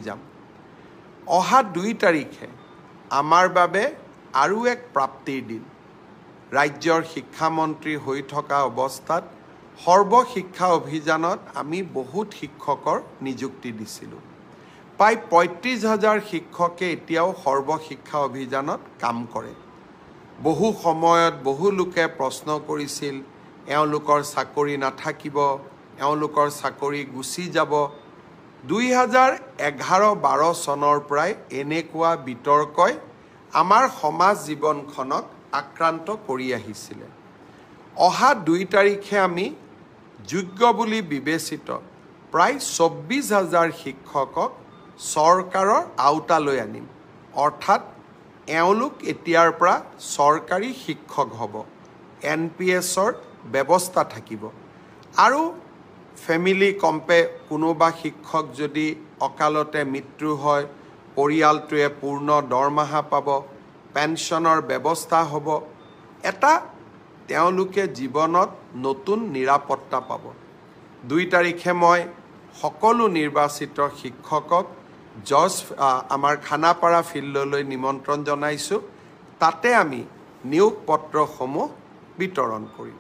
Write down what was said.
যাম। অহা 2 তাৰিখে আমাৰ বাবে আৰু এক প্ৰাপ্তিৰ দিন। ৰাজ্যৰ শিক্ষামন্ত্ৰী হৈ থকা অৱস্থাত সৰ্বশিক্ষা অভিযানত আমি বহুত শিক্ষকৰ নিযুক্তি দিছিলোঁ। প্ৰায় 35,000 শিক্ষকে এতিয়াও সৰ্বশিক্ষা অভিযানত কাম কৰে। বহু সময়ত বহু লোকে প্ৰশ্ন কৰিছিল, এওঁলোকৰ চাকৰি নাথাকিব, এওঁলোকৰ চাকৰি গুচি যাব। 2011-12 চনৰ পৰাই এনেকুৱা বিতৰ্কই আমাৰ সমাজ জীৱনখনক আক্ৰান্ত কৰি আহিছিলে। অহা 2 তাৰিখে আমি যোগ্য বুলি বিবেচিত প্ৰায় 24,000 শিক্ষকক চৰকাৰৰ আওতালৈ আনিম। অৰ্থাৎ এওঁলোক এতিয়াৰ পৰা চৰকাৰী শিক্ষক হ'ব। NPSৰ ব্যৱস্থা থাকিব। আৰু ফেমিলি কোনোবা শিক্ষক যদি অকালতে মৃত্যু হয়, পৰিয়ালটোৱে পূৰ্ণ দৰমহা পাব, পেঞ্চনৰ ব্যৱস্থা হ'ব। তেওঁলোকে জীৱনত নতুন নিৰাপত্তা পাব। 2 তাৰিখে মই সকলো নিৰ্বাচিত শিক্ষকক আমাৰ খানাপাৰা ফিল্ডলৈ নিমন্ত্ৰণ জনাইছোঁ। তাতে আমি নিয়োগ পত্ৰসমূহ বিতৰণ কৰিম।